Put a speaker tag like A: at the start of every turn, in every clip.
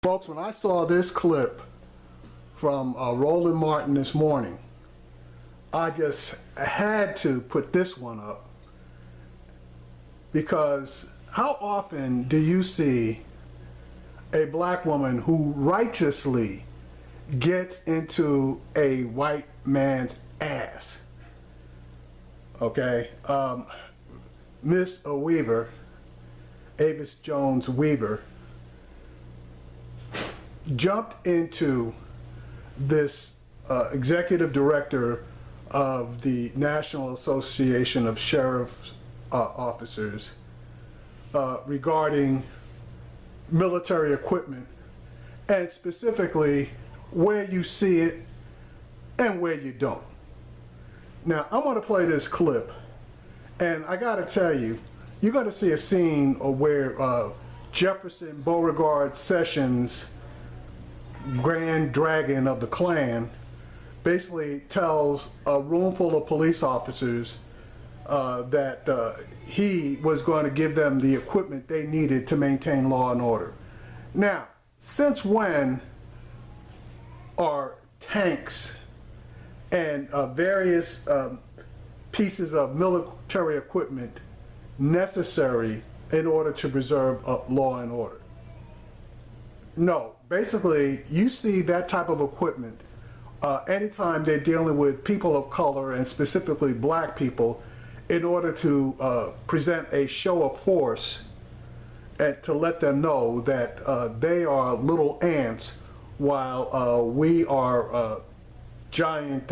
A: Folks, when I saw this clip from Roland Martin this morning, I just had to put this one up, because how often do you see a black woman who righteously gets into a white man's ass? Okay, Miss Weaver, Avis Jones Weaver, jumped into this executive director of the National Association of Sheriff's Officers regarding military equipment, and specifically where you see it and where you don't. Now, I'm going to play this clip, and I got to tell you, you're going to see a scene where Jefferson Beauregard Sessions, Grand Dragon of the Klan, basically tells a room full of police officers that he was going to give them the equipment they needed to maintain law and order. Now, since when are tanks and various pieces of military equipment necessary in order to preserve law and order? No, basically you see that type of equipment anytime they're dealing with people of color, and specifically black people, in order to present a show of force and to let them know that they are little ants while we are giant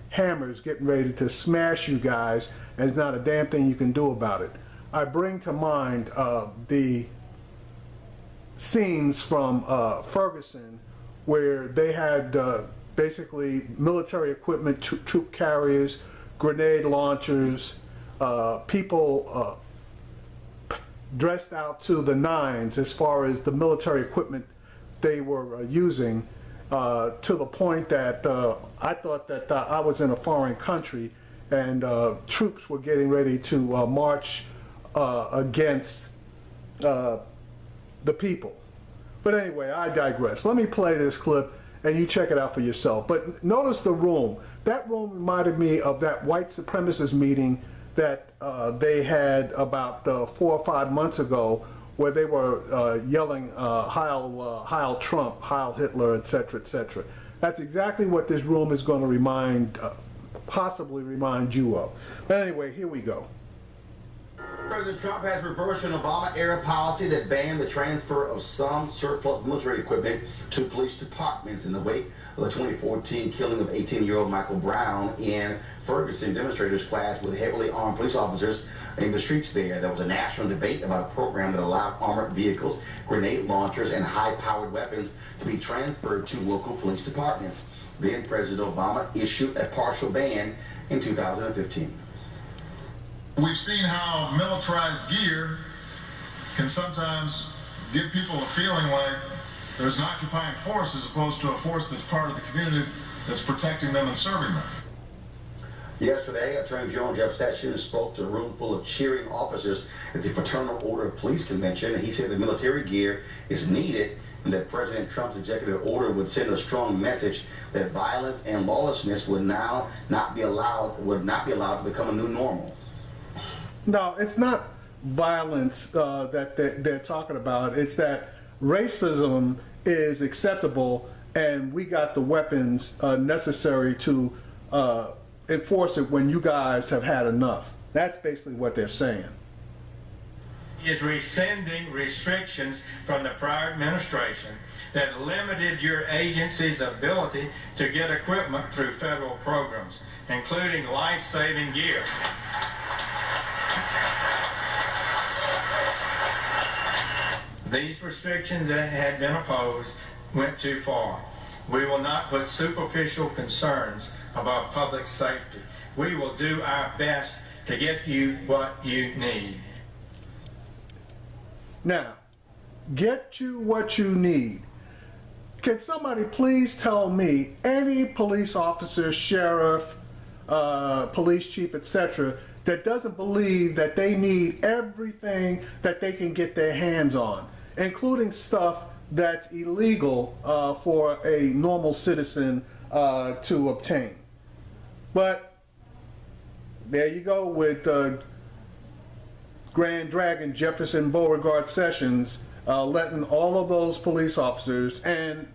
A: hammers getting ready to smash you guys, and there's not a damn thing you can do about it. I bring to mind the scenes from Ferguson, where they had basically military equipment, troop carriers, grenade launchers, people dressed out to the nines as far as the military equipment they were using, to the point that I thought that I was in a foreign country, and troops were getting ready to march against the people. But anyway, I digress. Let me play this clip and you check it out for yourself. But notice the room. That room reminded me of that white supremacist meeting that they had about 4 or 5 months ago, where they were yelling Heil Trump, Heil Hitler, etc., etc. That's exactly what this room is going to remind, possibly remind you of. But anyway, here we go.
B: President Trump has reversed an Obama-era policy that banned the transfer of some surplus military equipment to police departments in the wake of the 2014 killing of 18-year-old Michael Brown in Ferguson. Demonstrators clashed with heavily armed police officers in the streets there. There was a national debate about a program that allowed armored vehicles, grenade launchers, and high-powered weapons to be transferred to local police departments. Then President Obama issued a partial ban in 2015.
C: We've seen how militarized gear can sometimes give people a feeling like there's an occupying force as opposed to a force that's part of the community that's protecting them and serving them.
B: Yesterday, Attorney General Jeff Sessions spoke to a room full of cheering officers at the Fraternal Order of Police Convention. He said the military gear is needed and that President Trump's executive order would send a strong message that violence and lawlessness would now not be allowed to become a new normal.
A: No, it's not violence that they're talking about. It's that racism is acceptable, and we got the weapons necessary to enforce it when you guys have had enough. That's basically what they're saying.
D: He is rescinding restrictions from the prior administration that limited your agency's ability to get equipment through federal programs, including life-saving gear. These restrictions that had been imposed went too far. We will not put superficial concerns about public safety. We will do our best to get you what you need.
A: Now, get you what you need. Can somebody please tell me any police officer, sheriff, police chief, etc., that doesn't believe that they need everything that they can get their hands on, including stuff that's illegal for a normal citizen to obtain. But there you go with Grand Dragon Jefferson Beauregard Sessions letting all of those police officers, and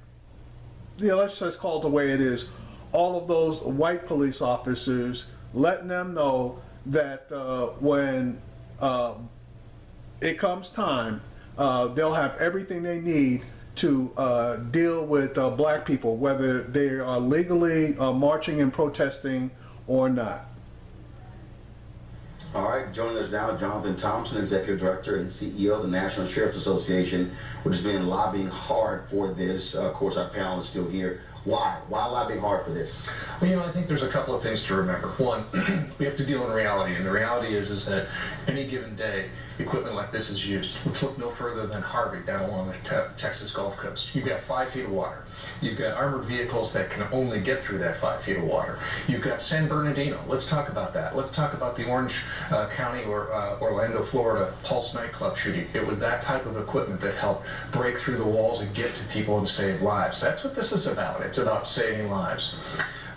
A: let's just call it the way it is, all of those white police officers, letting them know that when it comes time, they'll have everything they need to deal with black people, whether they are legally marching and protesting or not.
B: All right, joining us now, Jonathan Thompson, Executive Director and CEO of the National Sheriff's Association, which has been lobbying hard for this. Of course, our panel is still here. Why? Why lobbying hard for this?
E: Well, I think there's a couple of things to remember. One, we have to deal in reality, and the reality is that any given day, equipment like this is used. Let's look no further than Harvey down along the Texas Gulf Coast. You've got 5 feet of water. You've got armored vehicles that can only get through that 5 feet of water. You've got San Bernardino. Let's talk about that. Let's talk about the Orange County or Orlando, Florida Pulse nightclub shooting. It was that type of equipment that helped break through the walls and get to people and save lives. That's what this is about. It's about saving lives.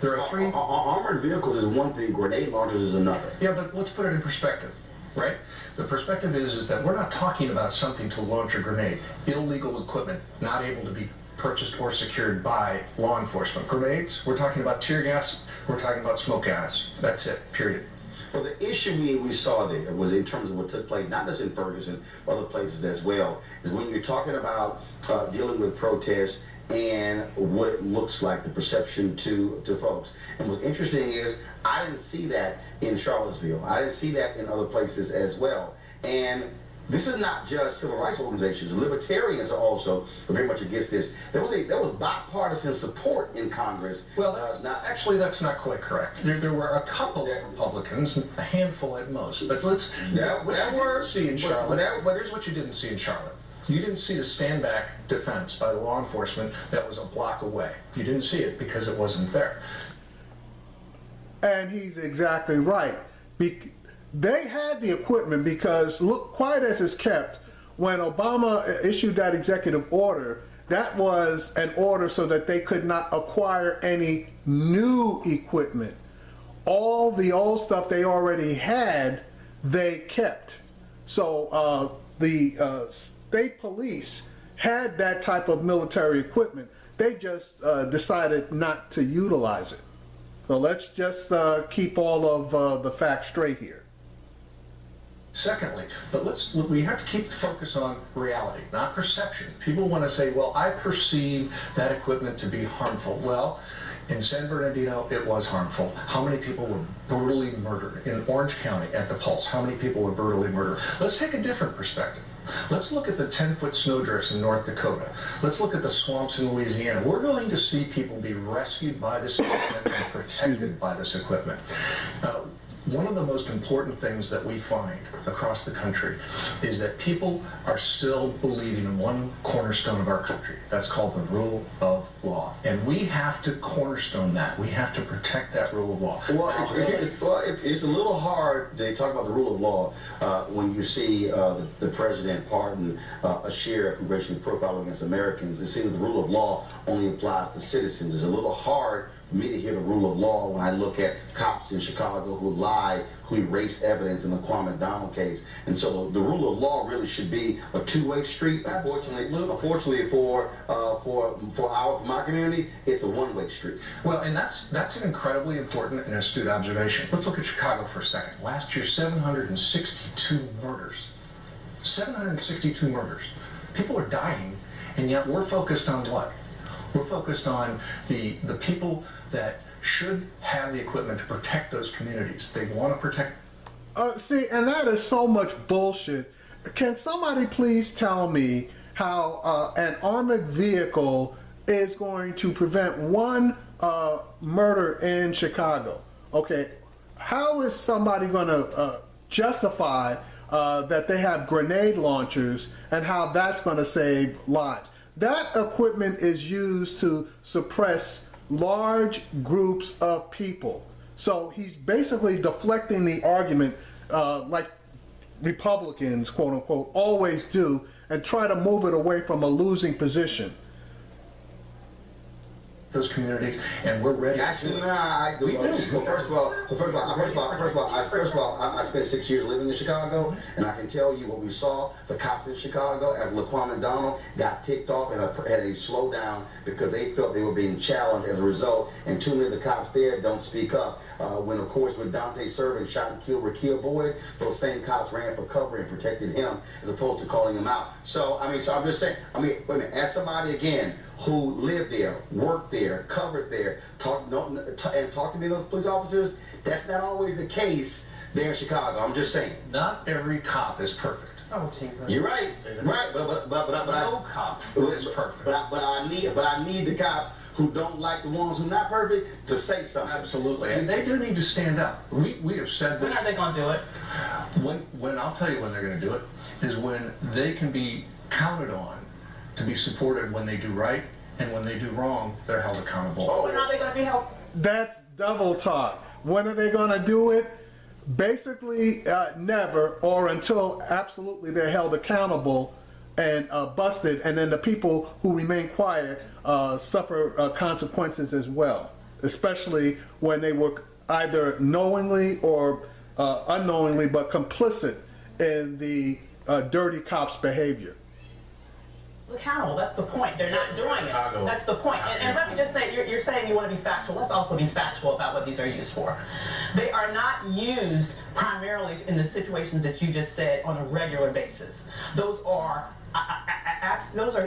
E: There are 3...
B: Armored vehicles is one thing, grenade launchers is another.
E: Yeah, but let's put it in perspective. Right? The perspective is that we're not talking about something to launch a grenade. Illegal equipment not able to be purchased or secured by law enforcement. Grenades, we're talking about tear gas, we're talking about smoke gas. That's it, period.
B: Well, the issue we saw there was in terms of what took place, not just in Ferguson, but other places as well, is when you're talking about dealing with protests and what it looks like, the perception to folks. And what's interesting is I didn't see that in Charlottesville. I didn't see that in other places as well. And this is not just civil rights organizations. Libertarians are also very much against this. There was bipartisan support in Congress.
E: Well, that's not quite correct. There were a couple of Republicans, a handful at most. But what you didn't see in Charlotte. But here's what you didn't see in Charlotte. You didn't see the stand-back defense by law enforcement that was a block away. You didn't see it because it wasn't there.
A: And he's exactly right. They had the equipment because, look, quiet as it's kept, when Obama issued that executive order, that was an order so that they could not acquire any new equipment. All the old stuff they already had, they kept. So the state police had that type of military equipment. They just decided not to utilize it. So let's just keep all of the facts straight here.
E: Secondly, but we have to keep the focus on reality, not perception. People want to say, well, I perceive that equipment to be harmful. Well, in San Bernardino, it was harmful. How many people were brutally murdered? In Orange County, at the Pulse, how many people were brutally murdered? Let's take a different perspective. Let's look at the 10-foot snowdrifts in North Dakota. Let's look at the swamps in Louisiana. We're going to see people be rescued by this equipment and protected by this equipment. One of the most important things that we find across the country is that people are still believing in one cornerstone of our country. That's called the rule of law. And we have to cornerstone that. We have to protect that rule of law.
B: Well, it's a little hard to talk about the rule of law when you see the president pardon a sheriff who racially profiled against Americans. It seems the rule of law only applies to citizens. It's a little hard for me to hear the rule of law when I look at cops in Chicago who lied, who erased evidence in the Kwame McDonald case. And so the rule of law really should be a two-way street. Unfortunately for my community, it's a one-way street.
E: Well, and that's an incredibly important and astute observation. Let's look at Chicago for a second. Last year, 762 murders. 762 murders. People are dying, and yet we're focused on what? We're focused on the people that should have the equipment to protect those communities. They want to protect.
A: See, and that is so much bullshit. Can somebody please tell me how an armored vehicle is going to prevent one murder in Chicago? Okay, how is somebody going to justify that they have grenade launchers and how that's going to save lives? That equipment is used to suppress large groups of people. So he's basically deflecting the argument like Republicans, quote unquote, always do, and try to move it away from a losing position.
E: Those communities, and we're ready.
B: Actually, I do. Well, first of all, I spent 6 years living in Chicago, and I can tell you what we saw. The cops in Chicago, as Laquan McDonald, got ticked off and had a slowdown because they felt they were being challenged as a result, and too many of the cops there don't speak up. When, of course, when Dante Servin shot and killed Raquel Boyd, those same cops ran for cover and protected him as opposed to calling him out. So, I'm just saying, wait a minute, as somebody, again, who lived there, worked there, covered there, talked to me, those police officers, that's not always the case there in Chicago. I'm just saying.
E: Not every cop is perfect.
F: Oh, Jesus.
B: You're right, but
E: No cop is perfect.
B: But I need the cops who don't like the ones who are not perfect to say something.
E: Absolutely, and they do need to stand up. We have said this.
F: When are they going to do it?
E: When I'll tell you when they're going to do it is when they can be counted on to be supported when they do right, and when they do wrong, they're held accountable.
F: When are they going to be held?
A: That's double talk. When are they going to do it? Basically, never, or until absolutely they're held accountable and busted, and then the people who remain quiet suffer consequences as well, especially when they were either knowingly or unknowingly but complicit in the dirty cops' behavior.
F: Accountable. That's the point. They're not doing it. That's the point. And let me just say, you're saying you want to be factual. Let's also be factual about what these are used for. They are not used primarily in the situations that you just said on a regular basis. Those are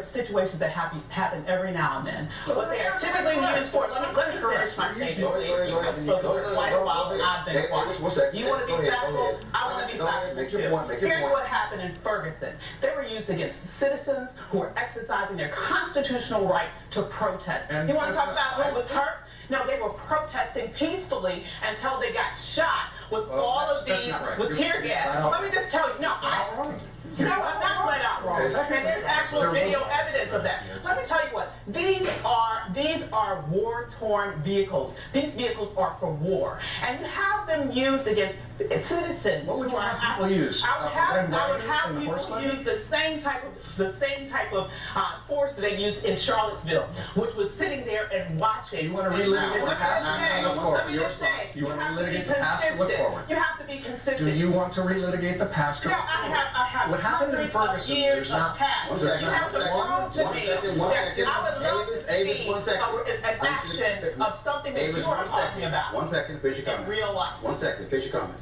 F: situations that happen every now and then. What they are typically used for, let me finish my statement. You have spoken for quite a while and I've been quiet. You want to be factual? I want to be factual too. Here's what happened in Ferguson. They were used against citizens who were exercising their constitutional right to protest. You want to talk about who was hurt? No, they were protesting peacefully until they got shot with all of these, with tear gas. Let me just tell you, no, I'm not flat out wrong. And there's actual video evidence of that. Let me tell you what, these are war-torn vehicles. These vehicles are for war. And you have them used against citizens.
E: What would you have people use?
F: I would have people use the same type of force that they used in Charlottesville, which was sitting there and watching.
E: You want to relitigate the past?
F: Let me just say,
E: you want to relitigate the past or look forward?
F: You have to be consistent.
E: Do you want to relitigate the past or look forward?
F: I have
E: what happened in Ferguson is not.
B: One second.
F: You have to prove to me. I would love to see an action of something that you are talking about.
B: One second, finish your comment.
F: In real life.
B: One second, finish your comment.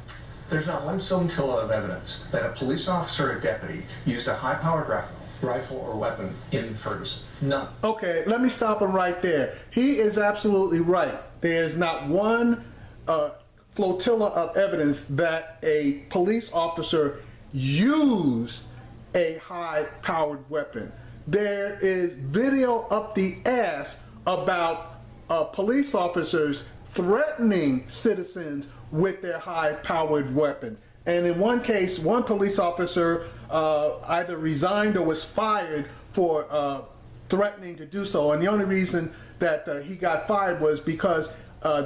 E: There's not one scintilla of evidence that a police officer or deputy used a high-powered rifle or weapon in Ferguson. None.
A: Okay, let me stop him right there. He is absolutely right. There is not one flotilla of evidence that a police officer used a high-powered weapon. There is video up the ass about police officers threatening citizens with their high-powered weapon. And in one case, one police officer either resigned or was fired for threatening to do so. And the only reason that he got fired was because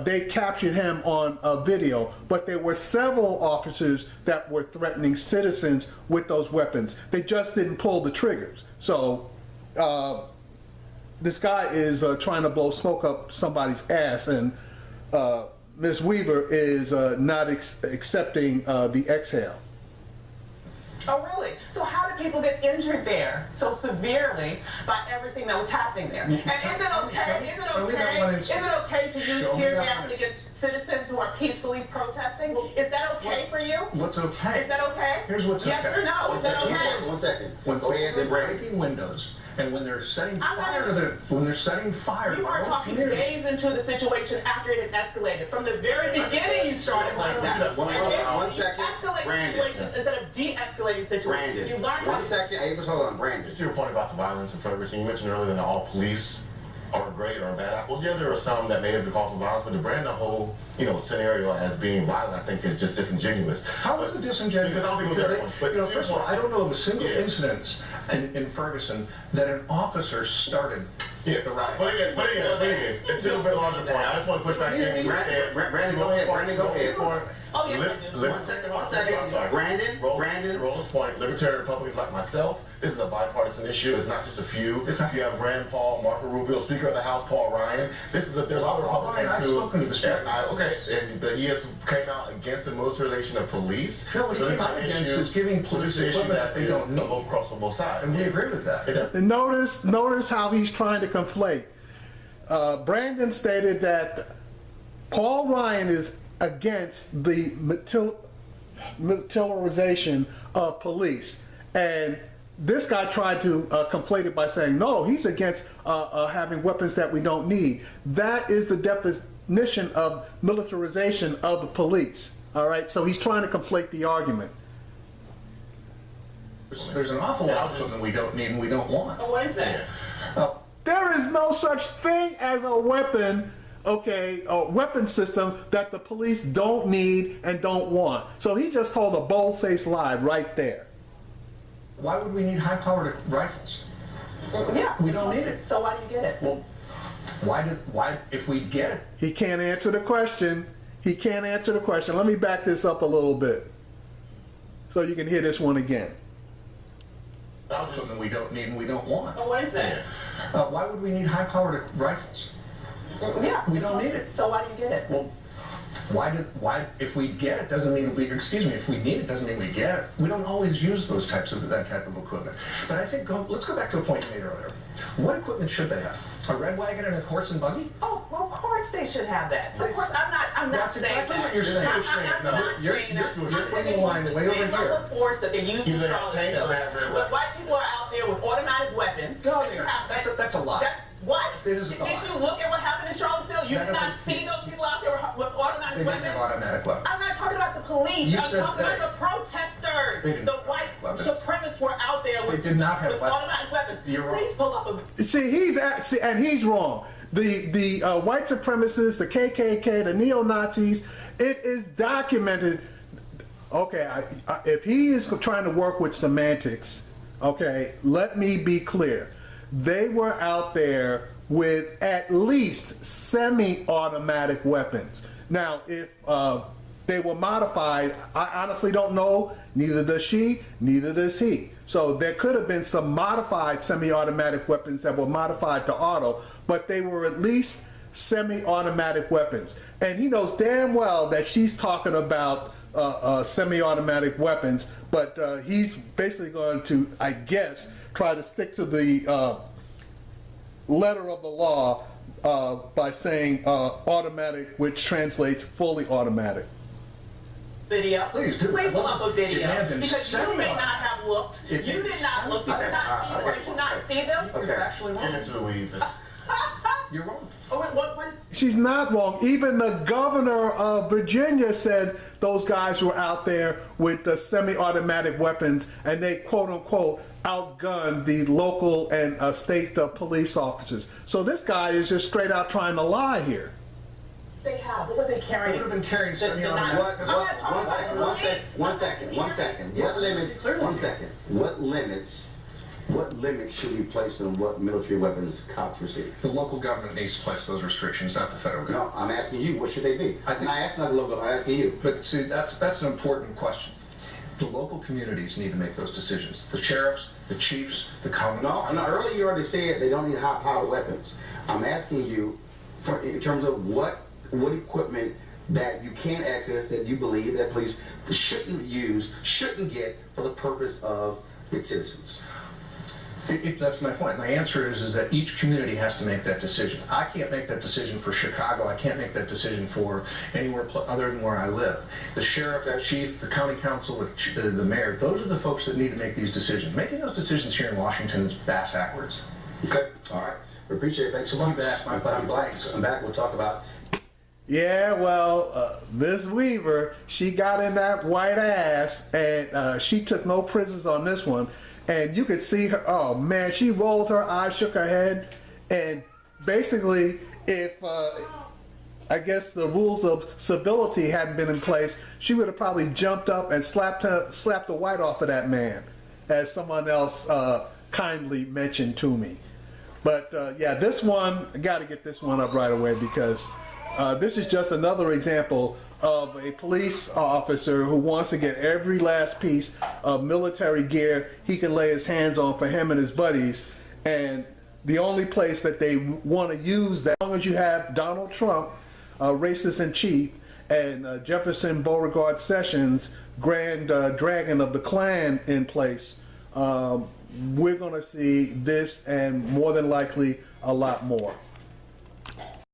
A: they captured him on video. But there were several officers that were threatening citizens with those weapons. They just didn't pull the triggers. So this guy is trying to blow smoke up somebody's ass, and Ms. Weaver is not accepting the exhale.
F: Oh, really? So how did people get injured there so severely by everything that was happening there? And is it okay? Is it okay to use tear gas against citizens who are peacefully protesting? Is that okay for you?
E: What's okay?
F: Is that okay?
E: Here's what's okay.
F: Yes or no? Is that okay?
B: One second.
E: When
B: Go ahead, then
E: breaking windows, and when they're setting fire to
F: You are talking days into the situation after it had escalated. From the very beginning, you started like that.
B: One second.
F: Escalate situations instead of de-escalating situations.
B: Brandon.
F: You learn
B: One second. Avis, hold on. Brandon.
G: Just to your point about the violence in Ferguson, you mentioned earlier that all police are great or bad apples. Yeah, there are some that may have been causing violence, but to brand the whole, scenario as being violent, I think is just disingenuous.
E: How is it disingenuous?
G: Because I don't think it was everyone. But
E: first of all, I don't know of a single incident in Ferguson that an officer started the riot.
G: But again, it's a little bit larger point. I just want to push back in.
B: Brandon, go ahead.
F: Oh, yes, I do.
B: One second. Brandon.
G: Roll's point, libertarian Republicans like myself, this is a bipartisan issue. It's not just a few. You have Rand Paul, Marco Rubio, Speaker of the House, Paul Ryan. There's a lot of Republicans who, but he has came out against the militarization of police.
E: No, what he came out against is giving police equipment that they don't need.
G: Across both sides.
E: And we agree with that.
A: And notice how he's trying to conflate. Brandon stated that Paul Ryan is against the militarization of police, and this guy tried to conflate it by saying, no, he's against having weapons that we don't need. That is the definition of militarization of the police. All right, so he's trying to conflate the argument.
E: There's an awful lot of equipment we don't need and we don't want.
F: Oh, what is that?
A: There is no such thing as a weapon, okay, a weapon system that the police don't need and don't want. So he just told a bold-faced lie right there.
E: Why would we need high-powered rifles?
F: Yeah.
E: We don't need it.
F: So why do you get it?
E: Well, why, if we get it?
A: He can't answer the question. He can't answer the question. Let me back this up a little bit so you can hear this one again.
E: Equipment we don't need and we don't want.
F: Oh, what is that?
E: Why would we need high-powered rifles?
F: Yeah.
E: We don't need it.
F: So why do you get it?
E: Well, why, if we get it doesn't mean we, excuse me, if we need it doesn't mean we get it. We don't always use that type of equipment. But I think, let's go back to a point you made earlier. What equipment should they have? A red wagon and a horse and buggy?
F: Oh, well, of course they should have that. Of course, I'm not
E: That's
F: saying
E: exactly
F: that.
E: what you're saying.
F: I'm not saying that.
E: You're putting the line way over here.
F: The force that they use in
G: Either have tanks or they have red
F: But white people are out there with automatic weapons.
E: No,
F: and you have
E: that's a lie.
F: What?
E: It is a
F: Did
E: lie.
F: you look at what happened in Charlottesville? You did not see those people out there with automatic
E: They
F: weapons?
E: didn't have automatic weapons.
F: I'm not talking about the police.
E: You
F: I'm
E: said
F: talking
E: they.
F: about the protesters.
E: They didn't
F: The
E: have
F: white
E: weapons.
F: supremacists were out there with,
E: They did not have
F: with
E: weapons.
F: automatic weapons.
E: You're wrong.
F: Please pull up a...
A: See, and he's wrong. The white supremacists, the KKK, the neo-Nazis, it is documented. Okay, if he is trying to work with semantics, okay, let me be clear. They were out there with at least semi-automatic weapons. Now, if they were modified, I honestly don't know. Neither does she, neither does he. So there could have been some modified semi-automatic weapons that were modified to auto, but they were at least semi-automatic weapons. And he knows damn well that she's talking about semi-automatic weapons, but he's basically going to, I guess, try to stick to the letter of the law by saying automatic, which translates fully automatic.
F: Video.
E: Please do.
F: Please pull up a
E: It may
F: video.
E: have been
F: Because you may not have looked. You did not look. Did you not see them?
E: You're actually wrong.
G: Get into the weeds.
E: You're wrong.
F: Oh, wait, what?
A: She's not wrong. Even the governor of Virginia said those guys were out there with the semi-automatic weapons, and they quote-unquote outgunned the local and state police officers. So this guy is just straight out trying to lie here.
F: They have. What were they carrying?
E: They would have been carrying semi-automatic.
B: One second. What limits should we place on what military weapons cops receive?
E: The local government needs to place those restrictions, not the federal government.
B: No, I'm asking you, what should they be?
E: I'm
B: asking you.
E: But see, that's an important question. The local communities need to make those decisions. The sheriffs, the chiefs, the county.
B: No, earlier you already said they don't need high-powered weapons. I'm asking you, in terms of what equipment that you can't access that you believe that police shouldn't get for the purpose of its citizens.
E: That's my point. My answer is that each community has to make that decision. I can't make that decision for Chicago. I can't make that decision for anywhere other than where I live. The sheriff, the chief, the county council, the mayor, those are the folks that need to make these decisions. Making those decisions here in Washington is bass-backwards.
B: Okay, all right. We appreciate it. Thanks so much. I'm back. We'll talk about...
A: Yeah, well, Ms. Weaver, she got in that white ass, and she took no prisoners on this one. And you could see her, oh man, she rolled her eyes, shook her head, and basically, if I guess the rules of civility hadn't been in place, she would have probably jumped up and slapped the white off of that man, as someone else kindly mentioned to me. But yeah, this one, I got to get this one up right away because This is just another example of a police officer who wants to get every last piece of military gear he can lay his hands on for him and his buddies, and the only place that they want to use that, as long as you have Donald Trump, racist in chief, and Jefferson Beauregard Sessions, grand dragon of the Klan, in place, we're going to see this and more than likely a lot more.